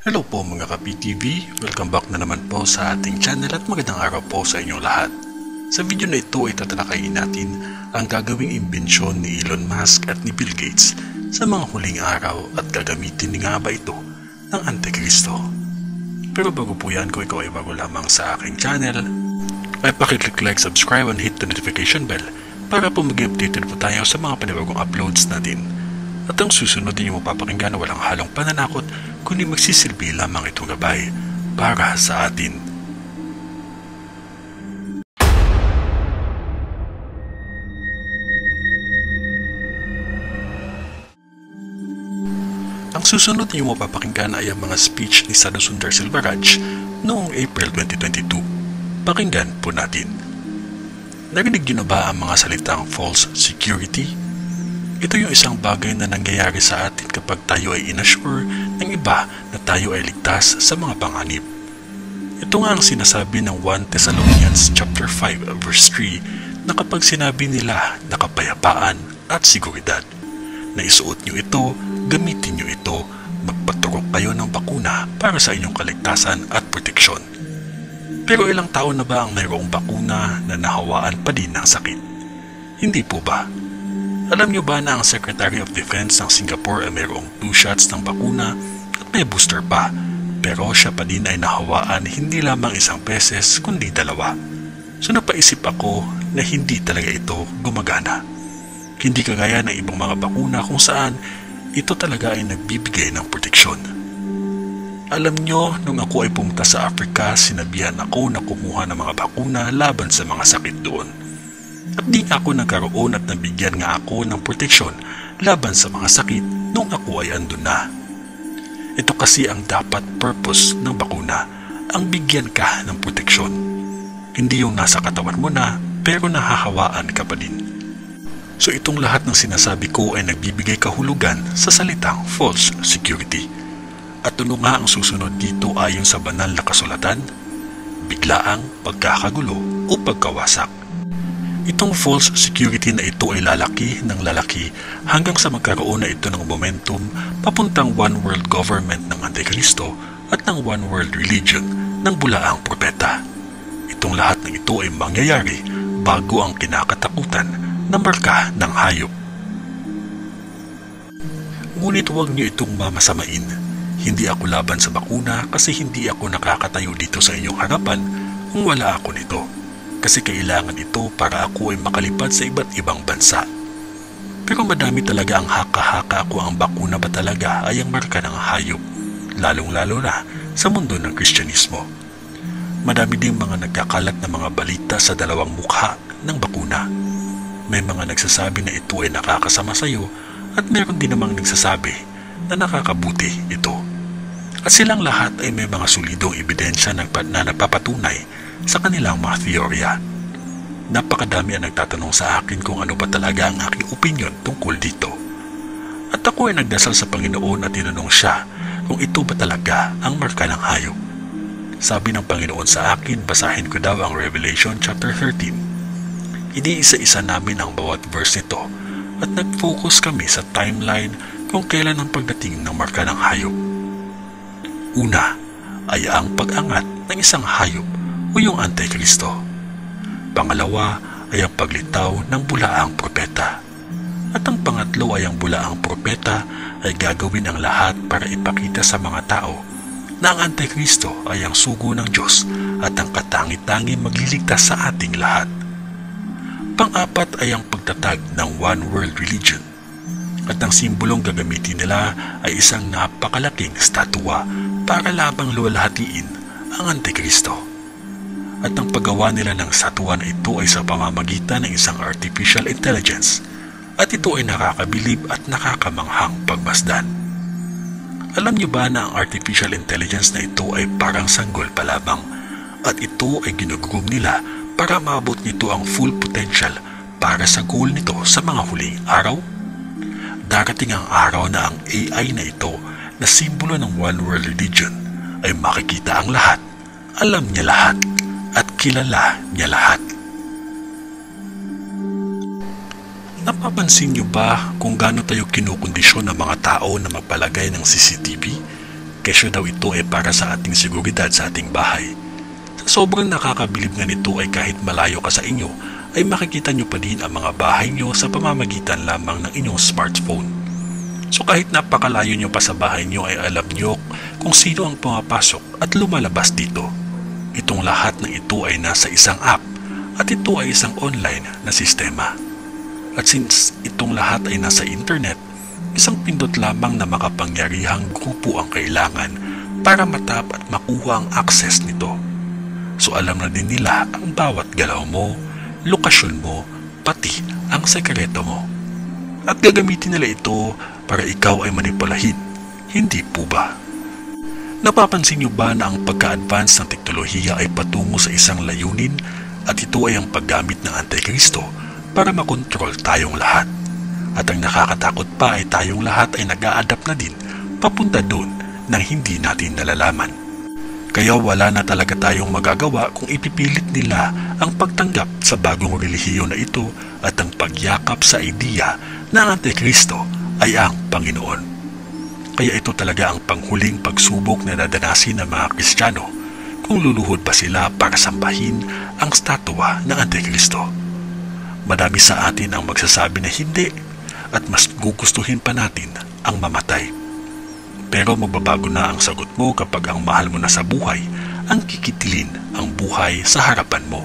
Hello po mga ka-PTV, welcome back na naman po sa ating channel at magandang araw po sa inyong lahat. Sa video na ito ay tatalakayin natin ang gagawing imbensyon ni Elon Musk at ni Bill Gates sa mga huling araw at gagamitin ni nga ba ito ng Antikristo. Pero bago po yan, kung ikaw ay bago lamang sa aking channel, ay pakiclick like, subscribe and hit the notification bell para po mag-updated po tayo sa mga panibagong uploads natin. At ang susunod din yung mapapakinggan na walang halong pananakot kundi magsisilbi lamang itong gabay para sa atin. Ang susunod din yung mapapakinggan ay ang mga speech ni Sadhusundar Selvaraj noong April 2022. Pakinggan po natin. Narinig niyo na ba ang mga salitang false security? Ito yung isang bagay na nangyayari sa atin kapag tayo ay inassure ng iba na tayo ay ligtas sa mga panganib. Ito nga ang sinasabi ng 1 Thessalonians chapter 5 verse 3 na kapag sinabi nila na kapayapaan at seguridad, na isuot nyo ito, gamitin nyo ito, magpaturok kayo ng bakuna para sa inyong kaligtasan at proteksyon. Pero ilang taon na ba ang mayroong bakuna na nahawaan pa din ng sakit? Hindi po ba? Alam niyo ba na ang Secretary of Defense ng Singapore ay mayroong 2 shots ng bakuna at may booster pa, pero siya pa din ay nahawaan hindi lamang isang beses kundi 2. So napaisip ako na hindi talaga ito gumagana. Hindi kagaya ng ibang mga bakuna kung saan ito talaga ay nagbibigay ng proteksyon. Alam niyo, nung ako ay pumunta sa Africa, sinabihan ako na kumuha ng mga bakuna laban sa mga sakit doon. At di ako nagkaroon at nabigyan nga ako ng proteksyon laban sa mga sakit nung ako ay andun na. Ito kasi ang dapat purpose ng bakuna, ang bigyan ka ng proteksyon. Hindi yung nasa katawan mo na pero nahahawaan ka pa din. So itong lahat ng sinasabi ko ay nagbibigay kahulugan sa salitang false security. At ano nga ang susunod dito ayon sa banal na kasulatan? Biglaang pagkakagulo o pagkawasak. Itong false security na ito ay lalaki ng lalaki hanggang sa magkaroon na ito ng momentum papuntang one world government ng Antikristo at ng one world religion ng bulaang propeta. Itong lahat ng ito ay mangyayari bago ang kinakatakutan na marka ng hayop. Ngunit huwag niyo itong mamasamain. Hindi ako laban sa bakuna kasi hindi ako nakakatayo dito sa inyong harapan kung wala ako nito. Kasi kailangan ito para ako ay makalipad sa iba't ibang bansa. Pero madami talaga ang haka-haka kung ang bakuna ba talaga ay ang marka ng hayop, lalong-lalo na sa mundo ng Kristyanismo. Madami ding mga nagkakalat na mga balita sa dalawang mukha ng bakuna. May mga nagsasabi na ito ay nakakasama sa iyo at meron din namang nagsasabi na nakakabuti ito. At silang lahat ay may mga solidong ebidensya na napapatunay sa kanilang mga teorya. Napakadami ang nagtatanong sa akin kung ano ba talaga ang aking opinion tungkol dito. At ako ay nagdasal sa Panginoon at tinanong siya kung ito ba talaga ang marka ng hayop. Sabi ng Panginoon sa akin, basahin ko daw ang Revelation chapter 13. Iniisa-isa namin ang bawat verse nito at nag-focus kami sa timeline kung kailan ang pagdating ng marka ng hayop. Una ay ang pag-angat ng isang hayop o yung Antikristo. Pangalawa ay ang paglitaw ng bulaang propeta. At ang pangatlo ay ang bulaang propeta ay gagawin ang lahat para ipakita sa mga tao na ang Antikristo ay ang sugo ng Diyos at ang katangi-tangi magliligtas sa ating lahat. Pang-apat ay ang pagtatag ng one world religion. At ang simbolong gagamitin nila ay isang napakalaking statua para labang luwalhatiin ang Antikristo. At ang paggawa nila ng statua na ito ay sa pamamagitan ng isang artificial intelligence at ito ay nakakabilib at nakakamanghang pagmasdan. Alam niyo ba na ang artificial intelligence na ito ay parang sanggol palabang at ito ay ginugroom nila para maabot nito ang full potential para sa goal nito sa mga huling araw? Darating ang araw na ang AI na ito na simbolo ng one world religion ay makikita ang lahat, alam niya lahat, at kilala niya lahat. Napapansin niyo ba kung gaano tayo kinukondisyon ng mga tao na magpalagay ng CCTV? kesyo daw ito ay para sa ating seguridad sa ating bahay. Sa sobrang nakakabilib nga nito ay kahit malayo ka sa inyo, ay makikita nyo pa din ang mga bahay nyo sa pamamagitan lamang ng inyong smartphone. So kahit napakalayo nyo pa sa bahay nyo ay alam nyo kung sino ang pumapasok at lumalabas dito. Itong lahat ng ito ay nasa isang app at ito ay isang online na sistema. At since itong lahat ay nasa internet, isang pindot lamang na makapangyarihang grupo ang kailangan para matap at makuha ang access nito. So alam na din nila ang bawat galaw mo, lokasyon mo, pati ang sekreto mo. At gagamitin nila ito para ikaw ay manipulahin, hindi po ba? Napapansin niyo ba na ang pagka-advance ng teknolohiya ay patungo sa isang layunin at ito ay ang paggamit ng Antikristo para makontrol tayong lahat? At ang nakakatakot pa ay tayong lahat ay nag-a-adapt na din papunta doon nang hindi natin nalalaman. Kaya wala na talaga tayong magagawa kung ipipilit nila ang pagtanggap sa bagong relihiyon na ito at ang pagyakap sa ideya na ang Antikristo ay ang Panginoon. Kaya ito talaga ang panghuling pagsubok na dadanasin ng mga Kristiyano kung luluhod pa sila para sambahin ang statwa ng Antikristo. Madami sa atin ang magsasabi na hindi at mas gugustuhin pa natin ang mamatay. Pero magbabago na ang sagot mo kapag ang mahal mo na sa buhay ang kikitilin ang buhay sa harapan mo.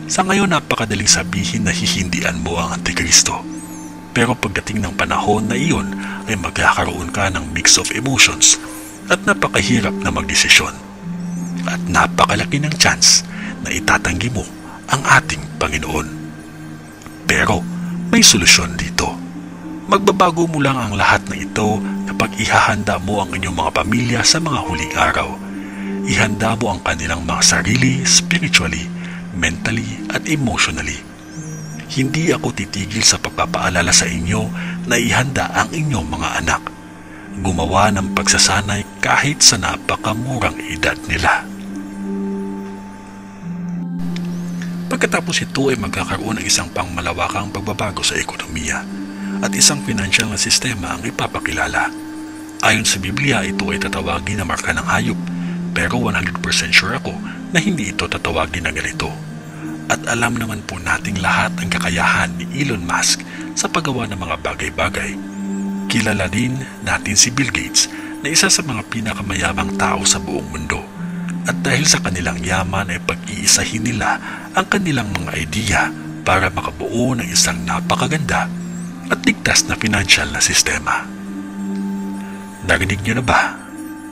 Sa ngayon napakadaling sabihin na hihindian mo ang Antikristo. Pero pagdating ng panahon na iyon ay magkakaroon ka ng mix of emotions at napakahirap na magdesisyon. At napakalaki ng chance na itatanggi mo ang ating Panginoon. Pero may solusyon dito. Magbabago mo lang ang lahat ng ito kapag ihahanda mo ang inyong mga pamilya sa mga huling araw. Ihanda mo ang kanilang mga sarili spiritually, mentally at emotionally. Hindi ako titigil sa pagpapaalala sa inyo na ihanda ang inyong mga anak. Gumawa ng pagsasanay kahit sa napakamurang edad nila. Pagkatapos ito ay magkakaroon ng isang pangmalawakang pagbabago sa ekonomiya at isang financial na sistema ang ipapakilala. Ayon sa Biblia, ito ay tatawagin na marka ng hayop, pero 100% sure ako na hindi ito tatawagin na ganito. At alam naman po nating lahat ang kakayahan ni Elon Musk sa paggawa ng mga bagay-bagay. Kilala din natin si Bill Gates na isa sa mga pinakamayamang tao sa buong mundo. At dahil sa kanilang yaman ay pag-iisahin nila ang kanilang mga idea para makabuo ng isang napakaganda at ligtas na financial na sistema. Narinig niyo na ba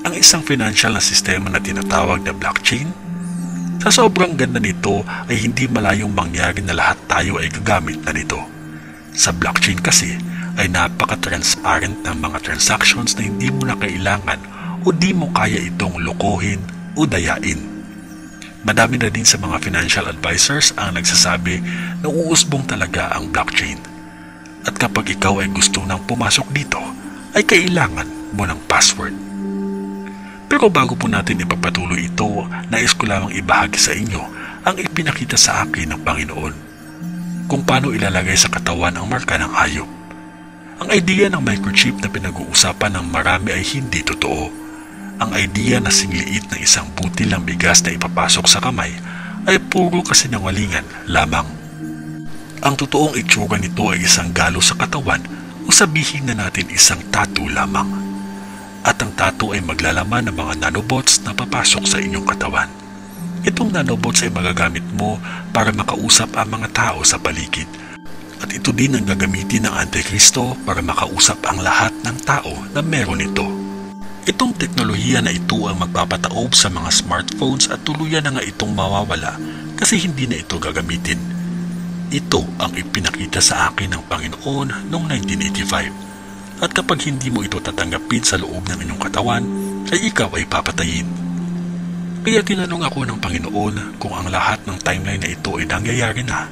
ang isang financial na sistema na tinatawag na blockchain? Sa sobrang ganda nito ay hindi malayong mangyari na lahat tayo ay gagamit na nito. Sa blockchain kasi ay napaka-transparent ng mga transactions na hindi mo na kailangan o di mo kaya itong lokohin o dayain. Madami na din sa mga financial advisors ang nagsasabi na uusbong talaga ang blockchain. At kapag ikaw ay gusto nang pumasok dito, ay kailangan mo ng password. Pero bago po natin ipagpatuloy ito, nais ko lamang ibahagi sa inyo ang ipinakita sa akin ng Panginoon kung paano ilalagay sa katawan ang marka ng hayop. Ang idea ng microchip na pinag-uusapan ng marami ay hindi totoo. Ang idea na singliit ng isang butil ng bigas na ipapasok sa kamay ay puro kasinungalingan lamang. Ang totoong itsura nito ay isang galo sa katawan o sabihin na natin isang tattoo lamang. At ang tattoo ay maglalaman ng mga nanobots na papasok sa inyong katawan. Itong nanobots ay magagamit mo para makausap ang mga tao sa paligid. At ito din ang gagamitin ng Antikristo para makausap ang lahat ng tao na meron ito. Itong teknolohiya na ito ang magpapataob sa mga smartphones at tuluyan na nga itong mawawala kasi hindi na ito gagamitin. Ito ang ipinakita sa akin ng Panginoon noong 1985. At kapag hindi mo ito tatanggapin sa loob ng inyong katawan, ay ikaw ay papatayin. Kaya tinanong ako ng Panginoon kung ang lahat ng timeline na ito ay nangyayari na.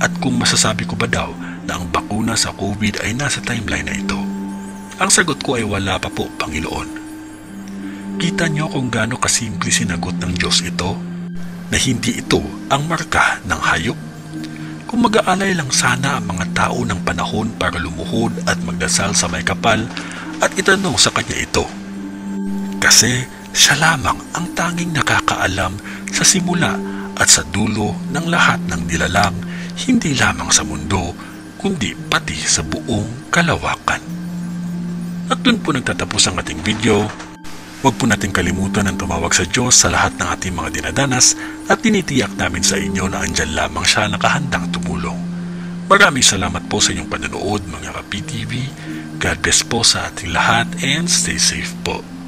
At kung masasabi ko ba daw na ang bakuna sa COVID ay nasa timeline na ito. Ang sagot ko ay wala pa po, Panginoon. Kita niyo kung gaano kasimple sinagot ng Diyos ito, na hindi ito ang marka ng hayop. Kung mag-aalay lang sana ang mga tao ng panahon para lumuhod at magdasal sa may kapal at itanong sa kanya ito, Kasi siya lamang ang tanging nakakaalam sa simula at sa dulo ng lahat ng nilalang, hindi lamang sa mundo, kundi pati sa buong kalawakan. At dun po nagtatapos ang ating video. Huwag po natin kalimutan ang tumawag sa Diyos sa lahat ng ating mga dinadanas at tinitiyak namin sa inyo na andyan lamang siya nakahandang tumulong. Maraming salamat po sa inyong panonood mga ka-PTV. God bless po sa ating lahat and stay safe po.